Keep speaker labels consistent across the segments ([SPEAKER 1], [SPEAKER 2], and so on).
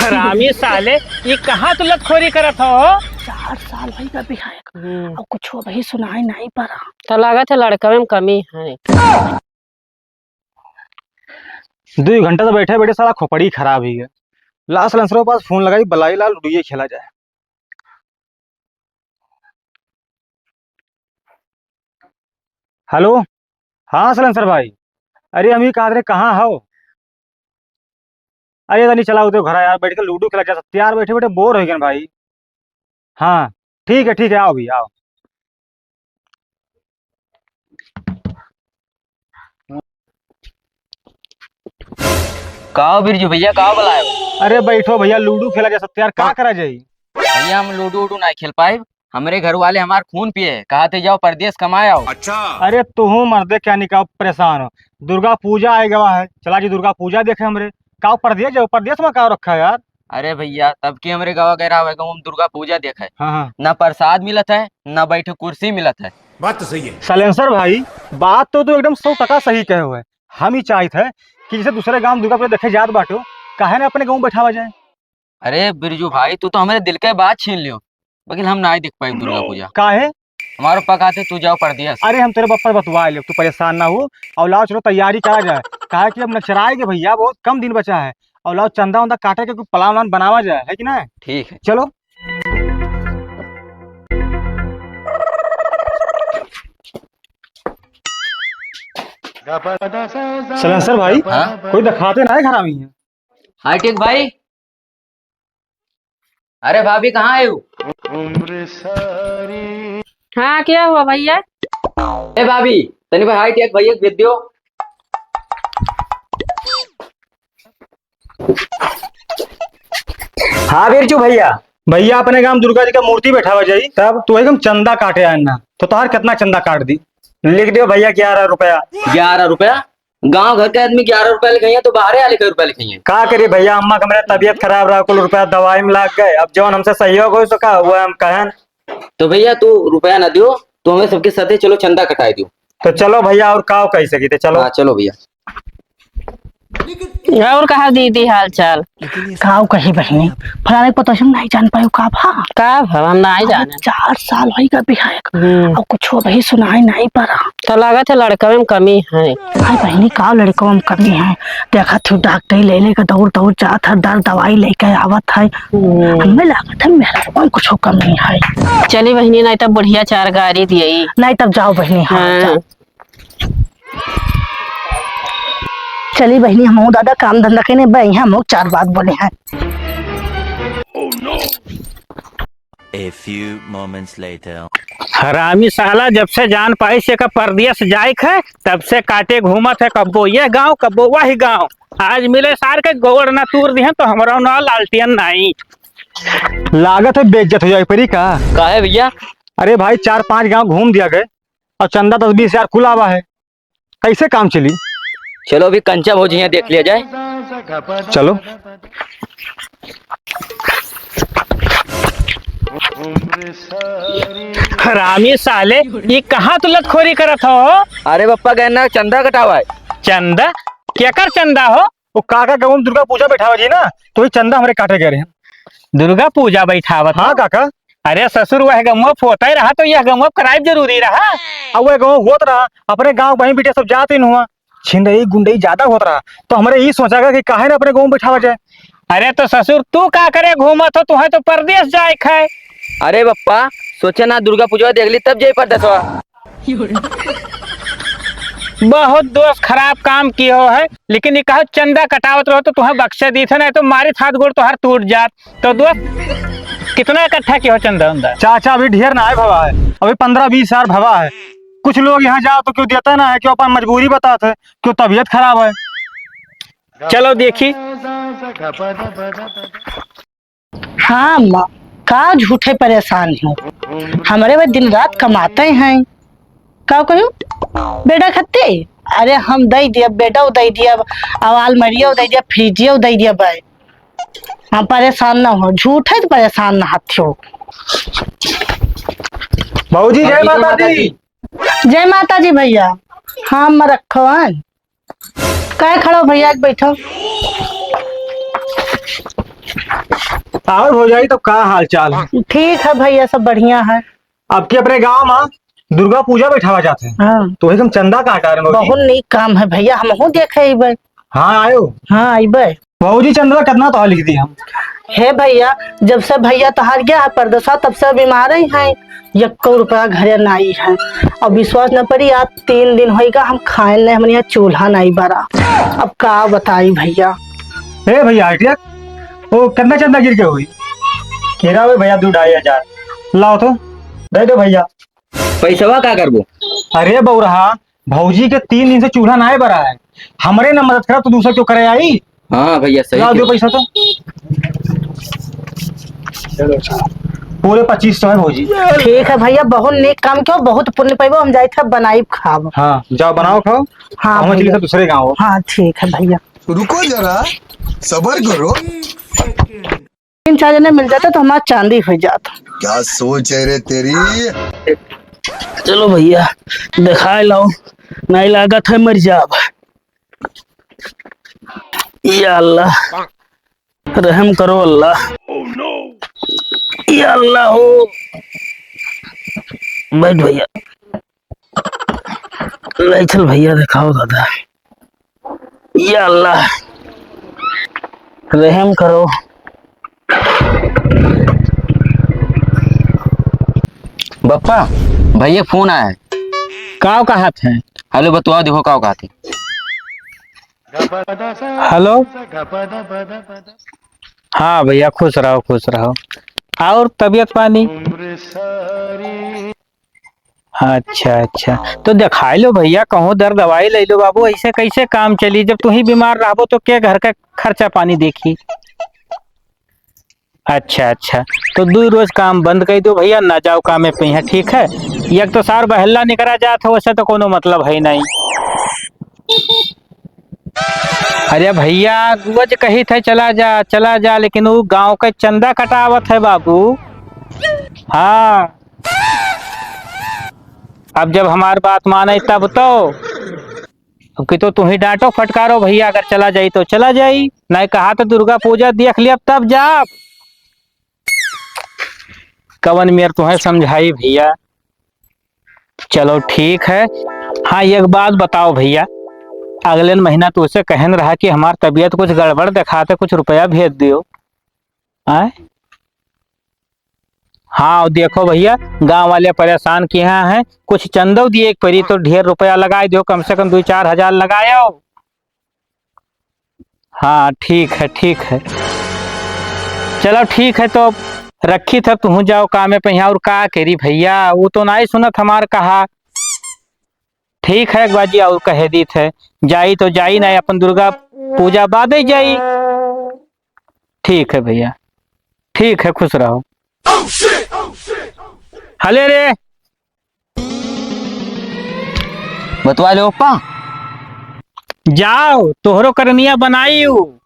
[SPEAKER 1] हरामी साले, ये कहाँ तू लतखोरी करत हो?
[SPEAKER 2] 4 साल भाई का बिहार और कुछ वही सुनाई नहीं पड़ा।
[SPEAKER 3] तो लागत है लड़का में कमी है।
[SPEAKER 4] 2 घंटा तो बैठे बैठे साला खोपड़ी खराब ही है। लास्ट लंसरों के पास फोन लगाई, बलाई लाल लुडुए खेला जाए। हेलो, हाँ सलेंसर भाई। अरे हम ही कहा रे, कहाँ हो? अरे नहीं चला उधर घर यार, बैठ के लूडो खेला जा सकते यार, बैठे बैठे बोर हो गए भाई। हाँ ठीक है आओ भी आओ।
[SPEAKER 5] कहो बिरजू भैया, कहो बुलाए?
[SPEAKER 4] अरे बैठो भैया, लूडो खेला जा सकते यार, का करा जाई?
[SPEAKER 5] भैया हम लूडो उडू नहीं खेल पाए। हमारे घर वाले हमार खून पिए, कहते जाओ परदेश कमाए आओ।
[SPEAKER 6] अच्छा।
[SPEAKER 4] अरे तुम मर्दे क्या निकाह परेशान हो? दुर्गा पूजा आए गवा है, चला जी दुर्गा पूजा देखे हमरे। का परदेश जाओ, परदेश में का रखा है यार?
[SPEAKER 5] अरे भैया तब की हमारे गाँव गैरा हुआ हम दुर्गा पूजा देखे,
[SPEAKER 4] हाँ।
[SPEAKER 5] न प्रसाद मिलत है न बैठे कुर्सी मिलत है।
[SPEAKER 6] बात तो सही है
[SPEAKER 4] सलेंसर भाई, बात तो एकदम 100% सही कहे हुए। हम ही चाहते हैं कि जैसे दूसरे गांव दुर्गा पूजा देखे जात बाटो, काहे ना अपने गाँव बैठावा जाए।
[SPEAKER 5] अरे बिरजू भाई तू तो हमारे दिल के बात छीन लियो, लेकिन हम नहीं देख पाए दुर्गा पूजा।
[SPEAKER 4] काहे?
[SPEAKER 5] हमारे पप्पा कहते तू जाओ परदेश।
[SPEAKER 4] अरे हम तेरे बप्पा बतवा ले, तू परेशान ना हो। और लाओ चलो तैयारी करा जाए, काहे कि अब नक्सराएगे भैया, बहुत कम दिन बचा है। और लाओ चंदा वंदा काटे के कुछ प्लान व्लान बनावा जाए, है कि ना?
[SPEAKER 5] ठीक है
[SPEAKER 4] चलो। सलेंसर भाई,
[SPEAKER 5] हाँ?
[SPEAKER 4] कोई दिखाते ना है घर में?
[SPEAKER 5] हाईटेक भाई, अरे भाभी कहाँ है?
[SPEAKER 3] हाँ क्या हुआ भैया?
[SPEAKER 5] ए भाभी तनी भाई हाईटेक भैया भेज दियो।
[SPEAKER 4] हाँ बिरजू भैया, भैया अपने गांव दुर्गा जी का मूर्ति बैठावा जाई, तब तू एकदम चंदा काटे आना। तो तार कितना चंदा काट दी? लिख दियो भैया 11 रुपया।
[SPEAKER 5] 11 रुपया? गांव घर के आदमी 11 रुपया लिखाइए तो बाहर वाले रुपया लिखाइए।
[SPEAKER 4] का करिए भैया, अम्मा का मेरा तबीयत खराब रहा, कुल रुपया दवाई में लग गए। अब जौन हमसे सहयोग हो तो का हुआ हम कहन।
[SPEAKER 5] तो भैया तू रुपया ना दियो, तो हमें सबके साथ चलो चंदा कटाई दियो।
[SPEAKER 4] तो चलो भैया, और का कह सकी थे, चलो।
[SPEAKER 5] हाँ चलो भैया।
[SPEAKER 3] और कहा दीदी हाल चाल?
[SPEAKER 2] काव कही बहनी, फलाने को तो हम नहीं जान पाए। का भा
[SPEAKER 3] का हम नहीं जाने।
[SPEAKER 2] 4 साल भाई का बिहार और कुछ वही सुनाई नहीं पड़ा।
[SPEAKER 3] तो लागत है लड़का में कमी है।
[SPEAKER 2] हाय बहनी, का लड़कों में कमी है? देखा थी डॉक्टर ले के दौड़ दौड़ जात है, दर दवाई लेके आवत है। हमें लागत है मेरे को कुछ कमी है।
[SPEAKER 3] चली बहनी, नहीं तो बढ़िया 4 गाड़ी दिए।
[SPEAKER 2] नहीं तब जाओ बहनी। हाँ चली बहनी, हम दादा काम धंधा के नहीं, हम 4 बात बोले हैं।
[SPEAKER 7] A few moments later.
[SPEAKER 1] हरामी साला, जब से जान पाई से का परदेश जाए है, तब से काटे घूमत है, कब्बो ये गांव कब्बो वही गांव। आज मिले सार के गोड़ न तूर दी तो हमारा ना लालटियन नहीं।
[SPEAKER 4] लागत है बेइज्जत हो जाए परी का।
[SPEAKER 5] है भैया?
[SPEAKER 4] अरे भाई 4-5 गांव घूम दिया गए और चंदा 10-20 हजार कुल आवा है, कैसे काम चली?
[SPEAKER 5] चलो अभी कंचा भोजिया देख लिया जाए।
[SPEAKER 4] चलो।
[SPEAKER 1] हरामी साले, ये कहाँ तू लतखोरी करत हो?
[SPEAKER 5] अरे पप्पा कहना चंदा कटावा है।
[SPEAKER 1] चंदा? क्या कर चंदा हो?
[SPEAKER 4] वो काका गाँव में दुर्गा पूजा बैठावा जी ना, तो ये चंदा हमारे काटे गए हैं।
[SPEAKER 1] दुर्गा पूजा बैठावत?
[SPEAKER 4] हाँ काका।
[SPEAKER 1] अरे ससुर, वह गमप होता ही रहा तो यह गमप कराइब जरूरी रहा।
[SPEAKER 4] अब वह गाँव होत रहा, अपने गाँव बहन बेटे सब जाते न हुआ, छिंदई गुंडई ज्यादा होत रहा, तो हमारे ये सोचा कि काहे ना अपने गाँव बैठावा जाए।
[SPEAKER 1] अरे तो ससुर, तू का करे घूमत हो? तुम्हें तो परदेश जाए खाए।
[SPEAKER 5] अरे पप्पा सोचे ना दुर्गा पूजा देख ली तब जाई परदेसवा।
[SPEAKER 1] बहुत दोस्त खराब काम किए हो है, लेकिन ये कहो चंदा कटावत रहो तो तुम्हें बख्शे दी थे, नहीं तो मारे हाथ गोड़ तो हर टूट जात। तो दोस्त कितना इकट्ठा किया हो चंदा उंदा?
[SPEAKER 4] चाचा अभी ढेर ना है भवा है, अभी 15-20 हजार भवा है। कुछ लोग यहाँ जाओ तो क्यों देता ना है, क्यों अपन मजबूरी बताते, क्यों तबीयत खराब है।
[SPEAKER 1] चलो देखी।
[SPEAKER 2] हाँ माँ, का झूठे परेशान हो, हमारे वह दिन रात कमाते हैं। का कहूँ बेटा खत्ते? अरे हम दे दिया बेटा, दे दिया अवाल मरिया, दे दिया फ्रिजिया, दे दिया भाई। हम परेशान ना हो, झूठे तो परेशान ना हो।
[SPEAKER 4] भाऊजी जय माता दी।
[SPEAKER 2] जय माता जी भैया। हाँ मैं रखो काय खड़ो भैया, बैठो।
[SPEAKER 4] और हो जाई तो का हाल चाल है?
[SPEAKER 2] ठीक है भैया, सब बढ़िया है।
[SPEAKER 4] अब के अपने गांव में दुर्गा पूजा बैठावा जाते हैं,
[SPEAKER 2] हाँ,
[SPEAKER 4] तो एकदम चंदा काटा रहे
[SPEAKER 2] बहुत नीक काम है भैया, हमहू देखे अबे।
[SPEAKER 4] हाँ आयो
[SPEAKER 2] हाँ अबे।
[SPEAKER 4] बाबूजी, चंदा कितना तो लिख दी हम।
[SPEAKER 2] हे भैया, जब से भैया तहार गया है परदेसा तब से बीमार ही है, 1 रुपया घरे नहीं है। अब विश्वास न पड़ी, आज 3 दिन होगा हम खाए नहीं, हमने यहाँ चूल्हा नहीं बरा। अब का बताई भैया।
[SPEAKER 4] हे भैया हटिया, वो कितना चंदा गिर के हुई? केरा हुए भैया 2-2.5 लाओ तो दे दो भैया।
[SPEAKER 5] पैसवा का करबो?
[SPEAKER 4] अरे बउरहा, भौजी के 3 दिन से चूल्हा नहीं बरा है, हमरे न मदद करा तो दूसरा क्यों करे आई?
[SPEAKER 5] हाँ भैया सही
[SPEAKER 4] ला दो
[SPEAKER 5] क्यों?
[SPEAKER 4] पैसा तो। पूरे 2500 है भौजी।
[SPEAKER 2] ठीक है भैया, बहुत नेक काम क्यों, बहुत पुण्य पैबो, हम जाए थे बनाई खाब।
[SPEAKER 4] हाँ जाओ बनाओ खाओ।
[SPEAKER 2] हाँ
[SPEAKER 4] हम चली
[SPEAKER 2] भैया।
[SPEAKER 4] था दूसरे गाँव।
[SPEAKER 2] हाँ ठीक है भैया।
[SPEAKER 6] रुको जरा, सबर करो।
[SPEAKER 2] 3-4 जने मिल जाते तो हमारा चांदी हो जाता।
[SPEAKER 6] क्या सोच है रे तेरी।
[SPEAKER 8] चलो भैया दिखा लाओ, नहीं लागत है मर जाब। या अल्लाह रहम करो अल्लाह। या अल्लाह हो। बैठ भैया, ले चल भैया दिखाओ दादा। या अल्लाह रहम करो।
[SPEAKER 5] बप्पा भैया फोन आया है।
[SPEAKER 1] काव कहा थे?
[SPEAKER 5] हेलो बतवा देखो का कहते।
[SPEAKER 1] हेलो। हाँ भैया, खुश रहो खुश रहो। और तबीयत पानी? अच्छा अच्छा, तो दिखा लो भैया, कहूँ दर दवाई ले लो बाबू, ऐसे कैसे काम चली? जब तू ही बीमार रहो तो क्या घर का खर्चा पानी देखी? अच्छा अच्छा, तो 2 रोज काम बंद कर दो भैया, ना जाओ काम में पे, ठीक है? एक तो सार बहला निकला जात है, वैसे तो कोनो मतलब है नहीं। अरे भैया रोज कही थे चला जा, लेकिन वो गांव का चंदा कटावत है बाबू। हाँ, अब जब हमारी बात माने तब तो, अब कि तो ही डांटो फटकारो भैया, अगर चला जाई तो चला जाई, नहीं कहा तो दुर्गा पूजा देख लिया तब जा। कवन मेर तुम्हें समझाई भैया। चलो ठीक है। हाँ एक बात बताओ भैया, अगले महीना तो उसे कहन रहा कि हमारी तबीयत कुछ गड़बड़ दिखाते, कुछ रुपया भेज दियो। आए हाँ देखो भैया, गांव वाले परेशान किए हैं, कुछ चंदो दिए एक परी तो ढेर रुपया लगा दो, कम से कम 2-4 हजार लगाओ। हाँ ठीक है ठीक है। चलो ठीक है, तो रखी था, तू जाओ काम पे यहाँ। और का करी भैया, वो तो नहीं सुनत हमार कहा। ठीक है एक बाजी और कह दी थे, जाई तो जाई, नहीं अपन दुर्गा पूजा बाद ही जाई। ठीक है भैया, ठीक है, खुश रहो। हले रे
[SPEAKER 5] बतवा लो पप्पा।
[SPEAKER 1] जाओ, तोहरो करनिया बनाई हूँ।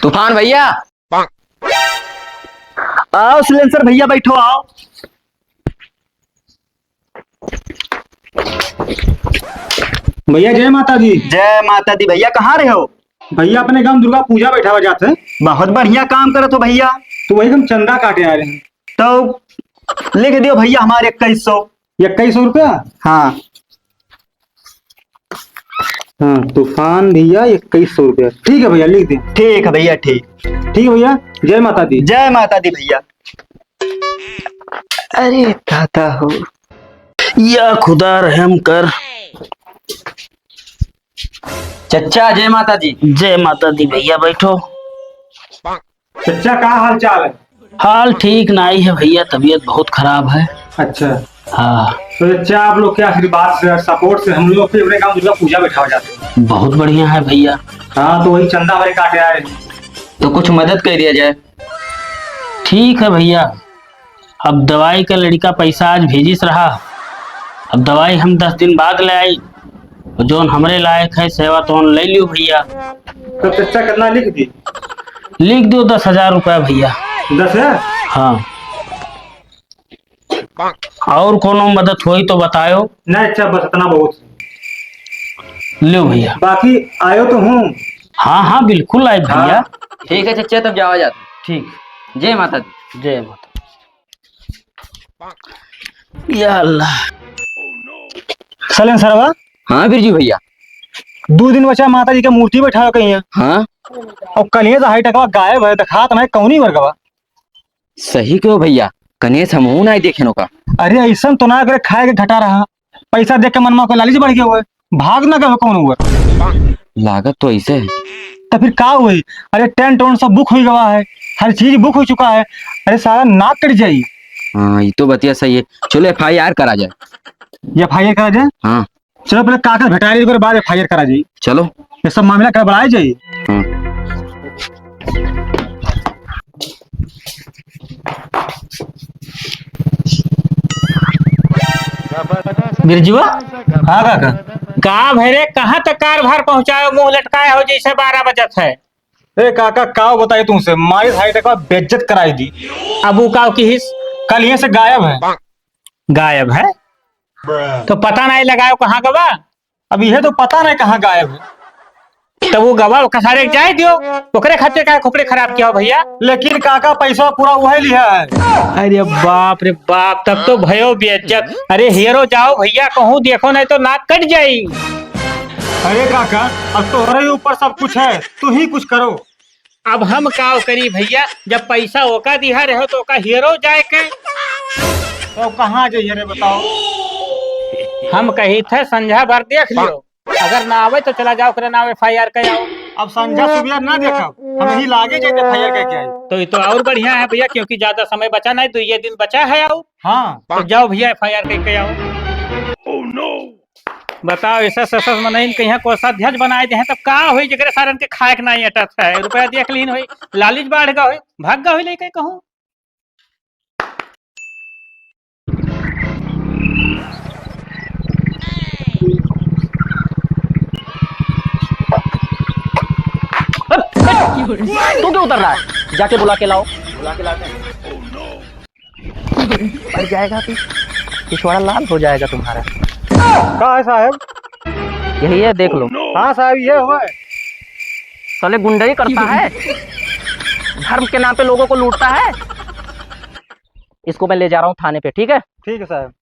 [SPEAKER 5] तूफान भैया।
[SPEAKER 8] आओ सिलेंसर भैया बैठो, आओ।
[SPEAKER 4] भैया जय माता दी।
[SPEAKER 8] जय माता दी भैया, कहाँ रहे हो?
[SPEAKER 4] भैया अपने गांव दुर्गा पूजा बैठावा जाते हैं,
[SPEAKER 8] बहुत बढ़िया काम करो तो भैया।
[SPEAKER 4] तो वही हम चंदा काटे आ रहे हैं।
[SPEAKER 8] तो लिख दियो भैया हमारे 2100।
[SPEAKER 4] 2100 रुपया।
[SPEAKER 8] हाँ
[SPEAKER 4] हाँ तूफान भैया 2100 रुपया। ठीक है भैया लिख दें।
[SPEAKER 8] ठीक है भैया, ठीक।
[SPEAKER 4] ठीक है भैया, जय माता दी।
[SPEAKER 8] जय माता दी भैया। अरे दाता हो, या खुदा रहम कर।
[SPEAKER 5] चचा जय माता दी।
[SPEAKER 8] जय माता दी भैया, बैठो।
[SPEAKER 4] चचा का हाल चाल है?
[SPEAKER 8] हाल ठीक नहीं है भैया, तबीयत बहुत खराब है।
[SPEAKER 4] अच्छा,
[SPEAKER 8] हाँ
[SPEAKER 4] तो चचा आप लोग के आशीर्वाद से, सपोर्ट से हम लोग अपने गांव दुर्गा पूजा बैठावा जाते हैं।
[SPEAKER 8] बहुत बढ़िया है भैया।
[SPEAKER 4] हाँ तो वही चंदा हमारे काटे आ रहे हैं।
[SPEAKER 5] तो कुछ मदद कर दिया जाए।
[SPEAKER 8] ठीक है भैया, अब दवाई का लड़का पैसा आज भेजिस रहा, अब दवाई हम 10 दिन बाद ले आई, जो हमरे लायक है सेवा तो ले लियो भैया।
[SPEAKER 4] तो चचा कितना लिख दी?
[SPEAKER 8] लिख दो 10,000 रुपया भैया।
[SPEAKER 4] 10 है?
[SPEAKER 8] हाँ और कोनो मदद होई तो बतायो।
[SPEAKER 4] नहीं अच्छा, बस इतना बहुत।
[SPEAKER 8] लो भैया।
[SPEAKER 4] बाकी आयो तो हूँ।
[SPEAKER 8] हाँ हाँ बिल्कुल आए भैया।
[SPEAKER 5] ठीक है चचा, तब जाओ जाते।
[SPEAKER 8] ठीक।
[SPEAKER 5] जय माता दी।
[SPEAKER 8] जय माता। या अल्लाह।
[SPEAKER 4] चलें सरवा।
[SPEAKER 5] हाँ बिरजू भैया।
[SPEAKER 4] 2 दिन बचा माता जी के मूर्ति बैठा कहीं है।
[SPEAKER 5] हाँ
[SPEAKER 4] और कलिए तो हाई टकवा गायब है, दिखा तो कौनी वर्गवा।
[SPEAKER 5] सही क्यों भैया, कनेस हमहू नहीं देखे नो का।
[SPEAKER 4] अरे ऐसा तो ना करे, खाए के घटा रहा, पैसा देख के मनमा को लालच बढ़ गया हुआ है, भाग ना गए कौन हुआ।
[SPEAKER 5] लागत तो ऐसे है।
[SPEAKER 4] तो फिर का हुई? अरे टेंट वेंट सब बुक हो गवा है, हर चीज बुक हो चुका है। अरे सारा नाक कट जाई।
[SPEAKER 5] हाँ ये तो बतिया सही है। चलो FIR करा जाए।
[SPEAKER 4] FIR करा जाए।
[SPEAKER 5] हाँ
[SPEAKER 4] चलो पहले कागज भेटा ली, बाद FIR करा जाए।
[SPEAKER 5] चलो।
[SPEAKER 4] ये सब मामला कर बढ़ाया जाए।
[SPEAKER 5] हाँ।
[SPEAKER 8] बिरजुआ।
[SPEAKER 4] हाँ काका।
[SPEAKER 1] का भरे कहाँ तक कारभार पहुँचायो, मुंह लटकाया हो जैसे 12 बजत है।
[SPEAKER 4] ए काका का बताई तुमसे, मारी हाई टकवा बेइज्जत कराई दी।
[SPEAKER 1] अब उकाव की हिस
[SPEAKER 4] कल यहाँ से गायब है।
[SPEAKER 1] गायब है तो पता नहीं लगायो कहाँ गवा।
[SPEAKER 4] अब यह तो पता नहीं कहाँ गायब है।
[SPEAKER 1] तो वो गवा कसारे जाए दियो, ओकरे खातिर का खोपड़े खराब किया हो भैया।
[SPEAKER 4] लेकिन काका पैसा पूरा वही लिया है।
[SPEAKER 1] अरे बाप रे बाप, तब तो भयो बेइज्जत। अरे हीरो जाओ भैया, कहूँ देखो नहीं तो नाक कट जाई।
[SPEAKER 4] अरे काका अब तो ही ऊपर सब कुछ है, तू ही कुछ करो।
[SPEAKER 1] अब हम का करी भैया, जब पैसा ओका दिया रहो तो ओका हीरो जाए के।
[SPEAKER 4] तो कहाँ जाइए रे बताओ।
[SPEAKER 1] हम कही थे संझा भर देख लियो, अगर ना आवे तो चला जाओ, करे नाम FIR कर आओ।
[SPEAKER 4] अब संझा सुबह ना देखा, हम ही लागे जाते FIR करके आए।
[SPEAKER 1] तो ये तो और बढ़िया है भैया, क्योंकि ज्यादा समय बचा नहीं, तो ये दिन बचा है। आओ
[SPEAKER 4] हाँ
[SPEAKER 1] तो जाओ भैया FIR करके आओ। बताओ ऐसा ससस मनइन कहीं कोषाध्यक्ष बनाए दे तब का होई, जगह सारन के खाए के नहीं अटत है। रुपया देख लीन होई, लालिच बढ़ गए होई, भाग गए होई लेके कहूं।
[SPEAKER 5] तू क्यों उतर रहा है? जाके बुला के लाओ। बुला के लाते हैं। मर जाएगा तू, पिछवाड़ा लाल हो जाएगा तुम्हारा।
[SPEAKER 4] का है साहब?
[SPEAKER 5] यही है, देख लो।
[SPEAKER 4] हाँ साहब ये हुआ है।
[SPEAKER 5] साले गुंडई करता है, धर्म के नाम पे लोगों को लूटता है। इसको मैं ले जा रहा हूँ थाने पे, ठीक है?
[SPEAKER 4] ठीक है साहब।